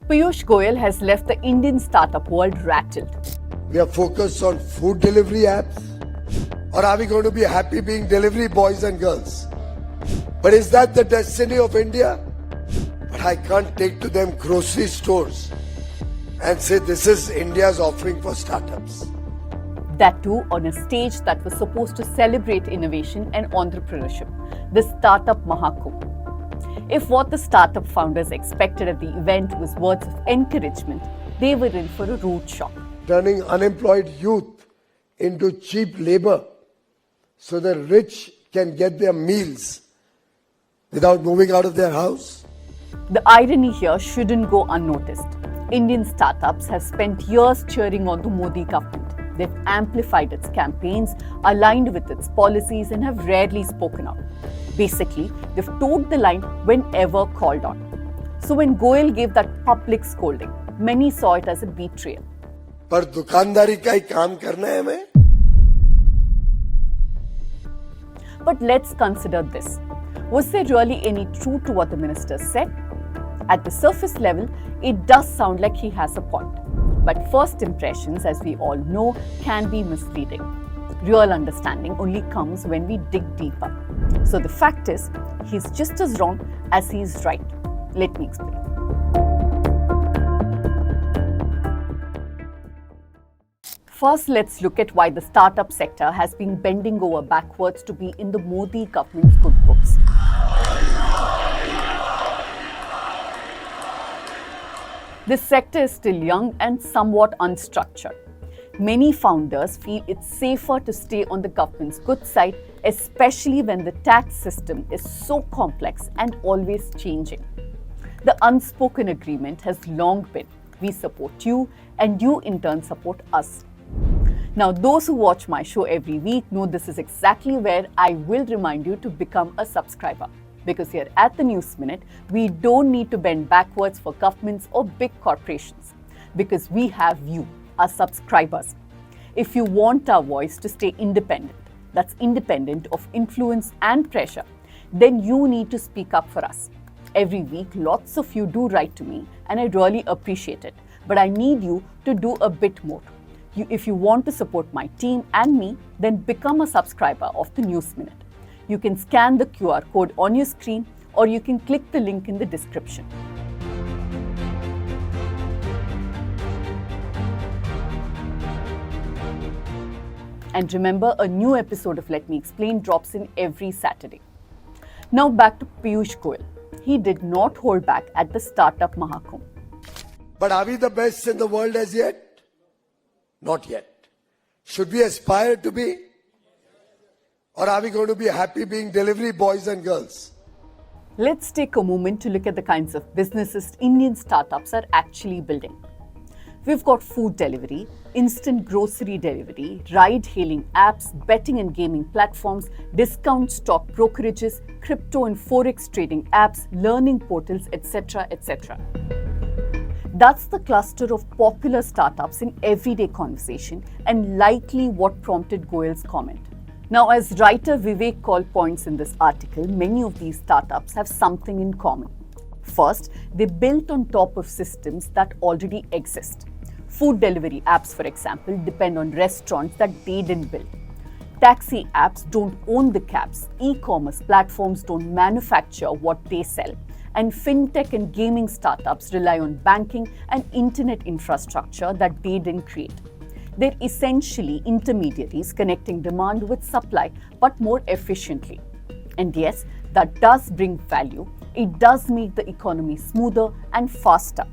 Piyush Goyal has left the Indian startup world rattled. We are focused on food delivery apps, or are we going to be happy being delivery boys and girls? But is that the destiny of India? But I can't take to them grocery stores and say this is India's offering for startups. That too on a stage that was supposed to celebrate innovation and entrepreneurship, the Startup Mahakumbh. If what the startup founders expected at the event was words of encouragement, they were in for a rude shock. Turning unemployed youth into cheap labor so the rich can get their meals without moving out of their house. The irony here shouldn't go unnoticed. Indian startups have spent years cheering on the Modi government. They've amplified its campaigns, aligned with its policies, and have rarely spoken out. Basically, they've toed the line whenever called on. So when Goyal gave that public scolding, many saw it as a betrayal. पर दुकानदारी का ही काम करना है हमें. But let's consider this. Was there really any truth to what the minister said? At the surface level, it does sound like he has a point. But first impressions, as we all know, can be misleading. Real understanding only comes when we dig deeper. So the fact is, he's just as wrong as he's right. Let me explain. First, let's look at why the startup sector has been bending over backwards to be in the Modi government's good books. This sector is still young and somewhat unstructured. Many founders feel it's safer to stay on the government's good side, especially when the tax system is so complex and always changing. The unspoken agreement has long been, we support you and you in turn support us. Now, those who watch my show every week know this is exactly where I will remind you to become a subscriber. Because here at the News Minute, we don't need to bend backwards for governments or big corporations. Because we have you, our subscribers. If you want our voice to stay independent, that's independent of influence and pressure, then you need to speak up for us. Every week, lots of you do write to me, and I really appreciate it. But I need you to do a bit more. If you want to support my team and me, then become a subscriber of the News Minute. You can scan the QR code on your screen, or you can click the link in the description. And remember, a new episode of Let Me Explain drops in every Saturday. Now back to Piyush Goyal. He did not hold back at the Startup Mahakumbh. But are we the best in the world as yet? Not yet. Should we aspire to be? Or are we going to be happy being delivery boys and girls? Let's take a moment to look at the kinds of businesses Indian startups are actually building. We've got food delivery, instant grocery delivery, ride-hailing apps, betting and gaming platforms, discount stock brokerages, crypto and forex trading apps, learning portals, etc., etc. That's the cluster of popular startups in everyday conversation and likely what prompted Goyal's comment. Now, as writer Vivek Kaul points in this article, many of these startups have something in common. First, they built on top of systems that already exist. Food delivery apps, for example, depend on restaurants that they didn't build. Taxi apps don't own the cabs. E-commerce platforms don't manufacture what they sell. And fintech and gaming startups rely on banking and internet infrastructure that they didn't create. They're essentially intermediaries connecting demand with supply, but more efficiently. And yes, that does bring value. It does make the economy smoother and faster.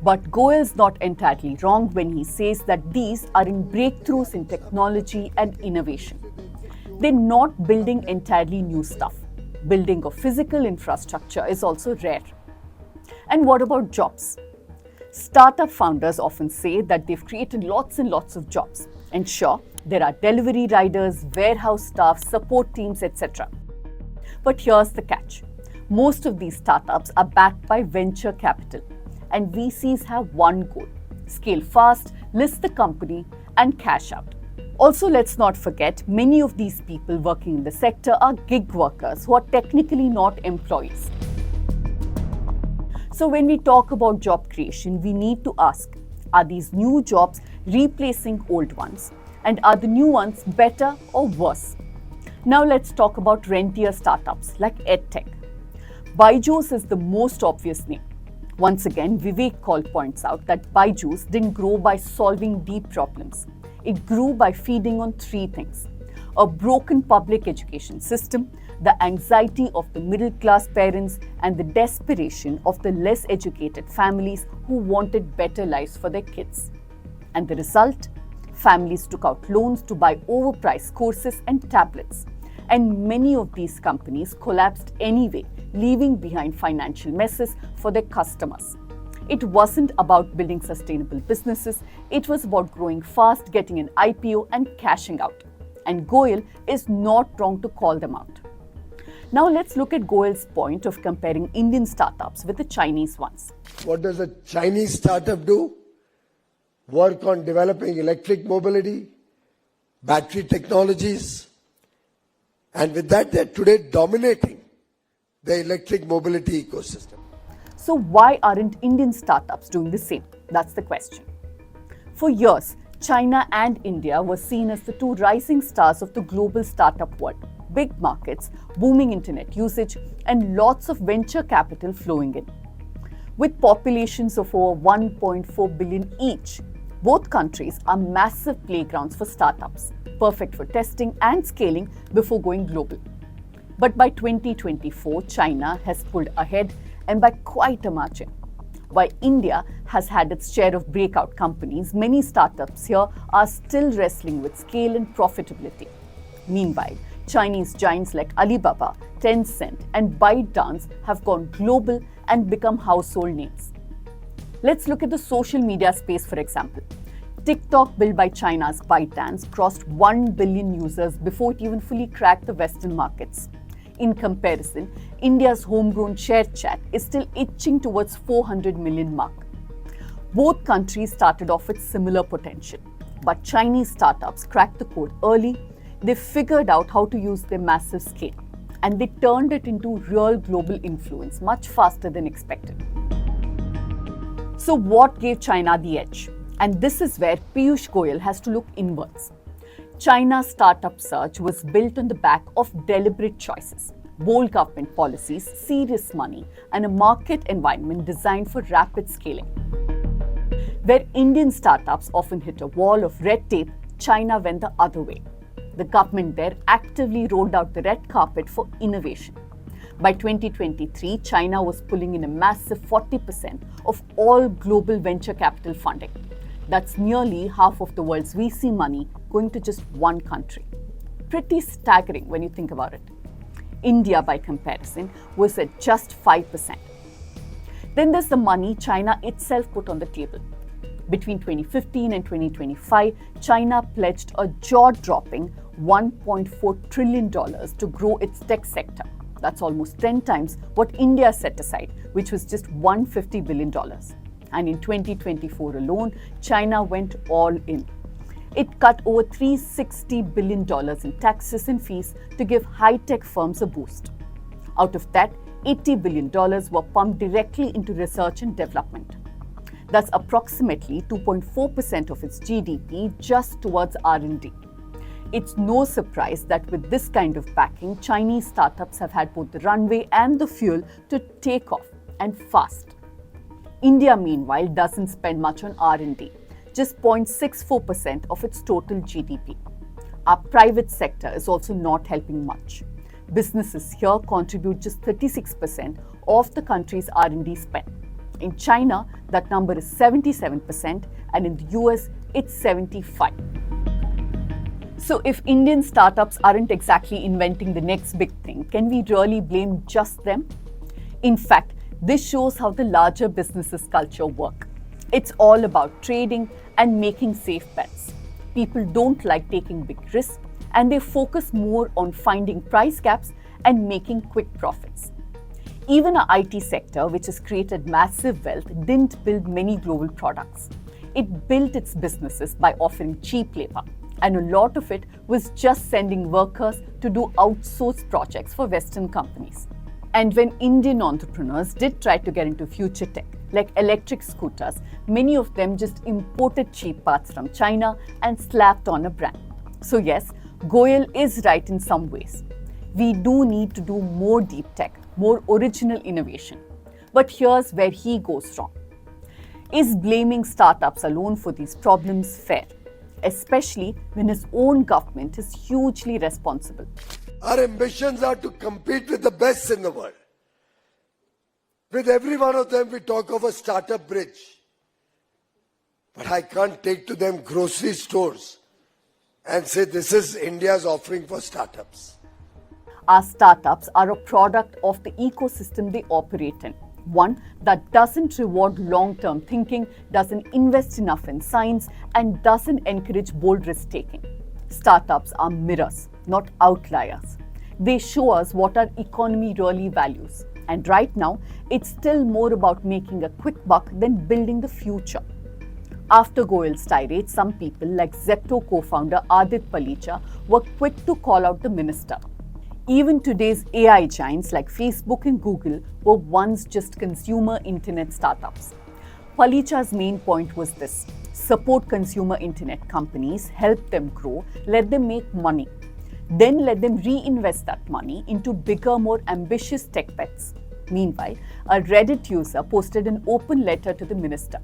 But Goyal's not entirely wrong when he says that these are in breakthroughs in technology and innovation. They're not building entirely new stuff. Building of physical infrastructure is also rare. And what about jobs? Startup founders often say that they've created lots and lots of jobs. And sure, there are delivery riders, warehouse staff, support teams, etc. But here's the catch. Most of these startups are backed by venture capital. And VCs have one goal: scale fast, list the company, and cash out. Also, let's not forget, many of these people working in the sector are gig workers who are technically not employees. So when we talk about job creation, we need to ask, are these new jobs replacing old ones? And are the new ones better or worse? Now let's talk about rentier startups like EdTech. Byju's is the most obvious name. Once again, Vivek Kaul points out that Byju's didn't grow by solving deep problems. It grew by feeding on three things: a broken public education system, the anxiety of the middle-class parents, and the desperation of the less educated families who wanted better lives for their kids. And the result? Families took out loans to buy overpriced courses and tablets. And many of these companies collapsed anyway, leaving behind financial messes for their customers. It wasn't about building sustainable businesses, it was about growing fast, getting an IPO, and cashing out. And Goyal is not wrong to call them out. Now let's look at Goyal's point of comparing Indian startups with the Chinese ones. What does a Chinese startup do? Work on developing electric mobility, battery technologies, and with that they're today dominating the electric mobility ecosystem. So why aren't Indian startups doing the same? That's the question. For years, China and India were seen as the two rising stars of the global startup world. Big markets, booming internet usage, and lots of venture capital flowing in. With populations of over 1.4 billion each, both countries are massive playgrounds for startups, perfect for testing and scaling before going global. But by 2024, China has pulled ahead, and by quite a margin. While India has had its share of breakout companies, many startups here are still wrestling with scale and profitability. Meanwhile, Chinese giants like Alibaba, Tencent, and ByteDance have gone global and become household names. Let's look at the social media space, for example. TikTok, built by China's ByteDance, crossed 1 billion users before it even fully cracked the Western markets. In comparison, India's homegrown ShareChat is still itching towards 400 million mark. Both countries started off with similar potential, but Chinese startups cracked the code early. They figured out how to use their massive scale, and they turned it into real global influence much faster than expected. So what gave China the edge? And this is where Piyush Goyal has to look inwards. China's startup surge was built on the back of deliberate choices, bold government policies, serious money, and a market environment designed for rapid scaling. Where Indian startups often hit a wall of red tape, China went the other way. The government there actively rolled out the red carpet for innovation. By 2023, China was pulling in a massive 40% of all global venture capital funding. That's nearly half of the world's VC money going to just one country. Pretty staggering when you think about it. India, by comparison, was at just 5%. Then there's the money China itself put on the table. Between 2015 and 2025, China pledged a jaw-dropping $1.4 trillion to grow its tech sector. That's almost 10 times what India set aside, which was just $150 billion. And in 2024 alone, China went all in. It cut over $360 billion in taxes and fees to give high-tech firms a boost. Out of that, $80 billion were pumped directly into research and development. That's approximately 2.4% of its GDP just towards R&D. It's no surprise that with this kind of backing, Chinese startups have had both the runway and the fuel to take off, and fast. India, meanwhile, doesn't spend much on R&D, just 0.64% of its total GDP. Our private sector is also not helping much. Businesses here contribute just 36% of the country's R&D spend. In China, that number is 77%, and in the US, it's 75%. So if Indian startups aren't exactly inventing the next big thing, can we really blame just them? In fact, this shows how the larger businesses culture work. It's all about trading and making safe bets. People don't like taking big risks, and they focus more on finding price gaps and making quick profits. Even our IT sector, which has created massive wealth, didn't build many global products. It built its businesses by offering cheap labor, and a lot of it was just sending workers to do outsourced projects for Western companies. And when Indian entrepreneurs did try to get into future tech, like electric scooters, many of them just imported cheap parts from China and slapped on a brand. So yes, Goyal is right in some ways. We do need to do more deep tech, more original innovation. But here's where he goes wrong. Is blaming startups alone for these problems fair? Especially when his own government is hugely responsible. Our ambitions are to compete with the best in the world. With every one of them, we talk of a startup bridge. But I can't take to them grocery stores and say this is India's offering for startups. Our startups are a product of the ecosystem they operate in. One that doesn't reward long-term thinking, doesn't invest enough in science, and doesn't encourage bold risk-taking. Startups are mirrors, not outliers. They show us what our economy really values. And right now, it's still more about making a quick buck than building the future. After Goyal's tirade, some people like Zepto co-founder Adit Palicha were quick to call out the minister. Even today's AI giants like Facebook and Google were once just consumer internet startups. Palicha's main point was this: support consumer internet companies, help them grow, let them make money. Then let them reinvest that money into bigger, more ambitious tech bets. Meanwhile, a Reddit user posted an open letter to the minister.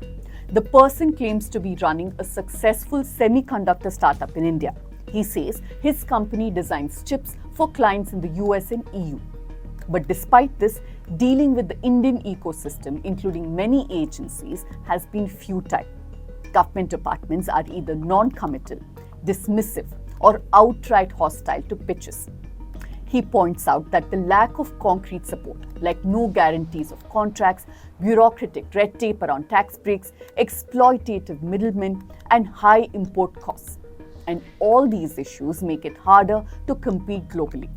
The person claims to be running a successful semiconductor startup in India. He says his company designs chips for clients in the US and EU. But despite this, dealing with the Indian ecosystem, including many agencies, has been futile. Government departments are either non-committal, dismissive, or outright hostile to pitches. He points out that the lack of concrete support, like no guarantees of contracts, bureaucratic red tape around tax breaks, exploitative middlemen, and high import costs. And all these issues make it harder to compete globally.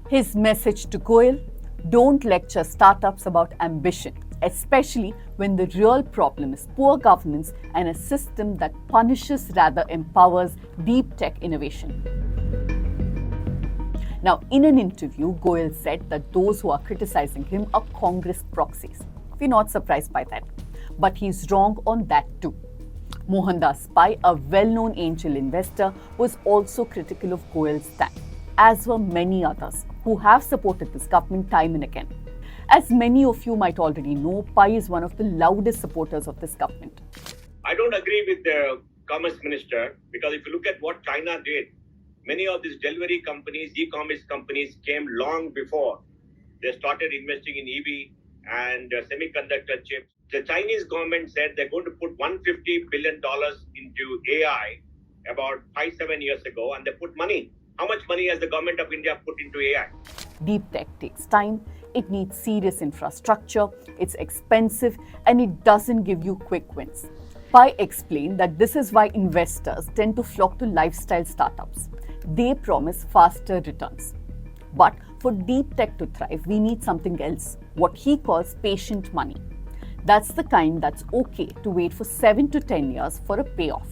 His message to Goyal: don't lecture startups about ambition, especially when the real problem is poor governance and a system that punishes rather empowers deep tech innovation. Now, in an interview, Goyal said that those who are criticizing him are Congress proxies. We're not surprised by that. But he's wrong on that too. Mohandas Pai, a well-known angel investor, was also critical of Goyal's stand, as were many others who have supported this government time and again. As many of you might already know, Pai is one of the loudest supporters of this government. I don't agree with the Commerce Minister, because if you look at what China did, many of these delivery companies, e-commerce companies came long before they started investing in EV and semiconductor chips. The Chinese government said they're going to put $150 billion into AI about 5-7 years ago, and they put money. How much money has the government of India put into AI? Deep tech takes time, it needs serious infrastructure, it's expensive, and it doesn't give you quick wins. Pai explained that this is why investors tend to flock to lifestyle startups. They promise faster returns. But for deep tech to thrive, we need something else, what he calls patient money. That's the kind that's okay to wait for 7 to 10 years for a payoff.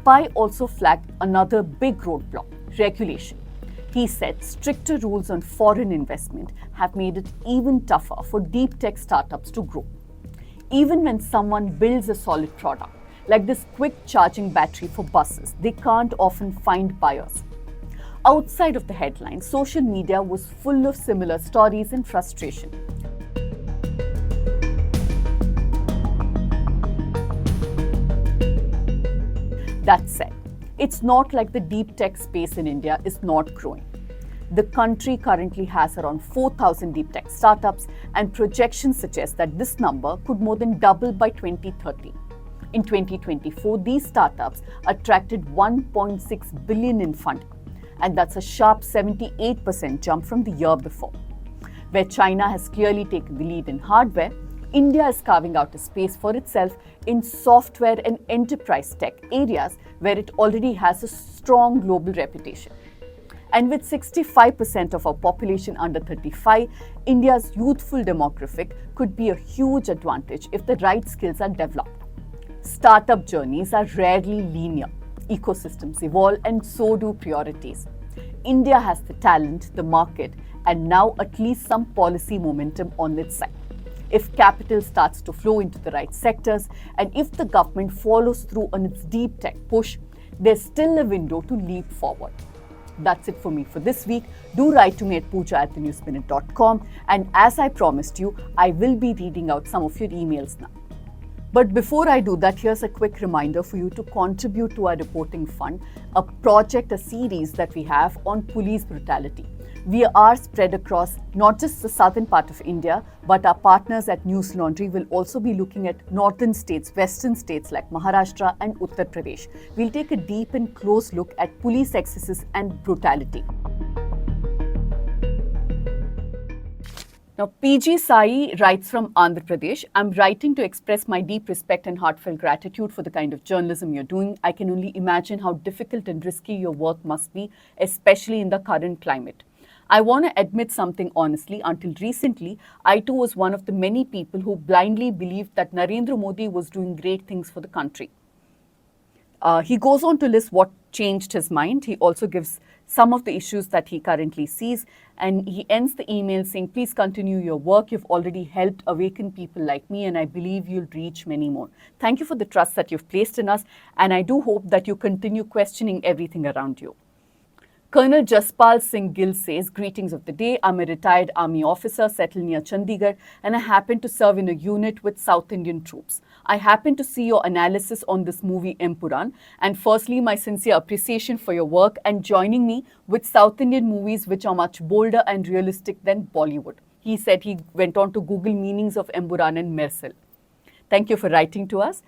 Pai also flagged another big roadblock: regulation. He said stricter rules on foreign investment have made it even tougher for deep tech startups to grow. Even when someone builds a solid product, like this quick charging battery for buses, they can't often find buyers. Outside of the headlines, social media was full of similar stories and frustration. That said, it's not like the deep tech space in India is not growing. The country currently has around 4,000 deep tech startups, and projections suggest that this number could more than double by 2030. In 2024, these startups attracted $1.6 billion in funding, and that's a sharp 78% jump from the year before. Where China has clearly taken the lead in hardware, India is carving out a space for itself in software and enterprise tech areas where it already has a strong global reputation. And with 65% of our population under 35, India's youthful demographic could be a huge advantage if the right skills are developed. Startup journeys are rarely linear. Ecosystems evolve, and so do priorities. India has the talent, the market, and now at least some policy momentum on its side. If capital starts to flow into the right sectors, and if the government follows through on its deep tech push, there's still a window to leap forward. That's it for me for this week. Do write to me at pooja@thenewsminute.com, and as I promised you, I will be reading out some of your emails now. But before I do that, here's a quick reminder for you to contribute to our reporting fund, a project, a series that we have on police brutality. We are spread across not just the southern part of India, but our partners at News Laundry will also be looking at northern states, western states like Maharashtra and Uttar Pradesh. We'll take a deep and close look at police excesses and brutality. Now, PG Sai writes from Andhra Pradesh. I'm writing to express my deep respect and heartfelt gratitude for the kind of journalism you're doing. I can only imagine how difficult and risky your work must be, especially in the current climate. I want to admit something honestly. Until recently, I too was one of the many people who blindly believed that Narendra Modi was doing great things for the country. He goes on to list what changed his mind. He also gives some of the issues that he currently sees, and he ends the email saying, please continue your work. You've already helped awaken people like me, and I believe you'll reach many more. Thank you for the trust that you've placed in us, and I do hope that you continue questioning everything around you. Colonel Jaspal Singh Gill says, greetings of the day. I'm a retired army officer settled near Chandigarh, and I happen to serve in a unit with South Indian troops. I happen to see your analysis on this movie Empuran, and firstly, my sincere appreciation for your work and joining me with South Indian movies which are much bolder and realistic than Bollywood. He said he went on to Google meanings of Empuran and Mersal. Thank you for writing to us.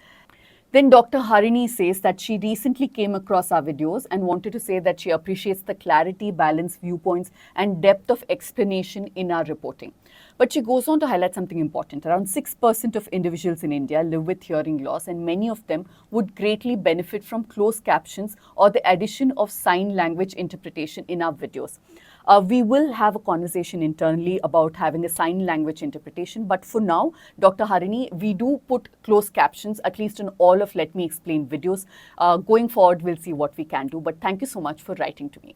Then Dr. Harini says that she recently came across our videos and wanted to say that she appreciates the clarity, balance, viewpoints, and depth of explanation in our reporting. But she goes on to highlight something important. Around 6% of individuals in India live with hearing loss, and many of them would greatly benefit from closed captions or the addition of sign language interpretation in our videos. We will have a conversation internally about having a sign language interpretation. But for now, Dr. Harini, we do put closed captions, at least in all of Let Me Explain videos. Going forward, we'll see what we can do. But thank you so much for writing to me.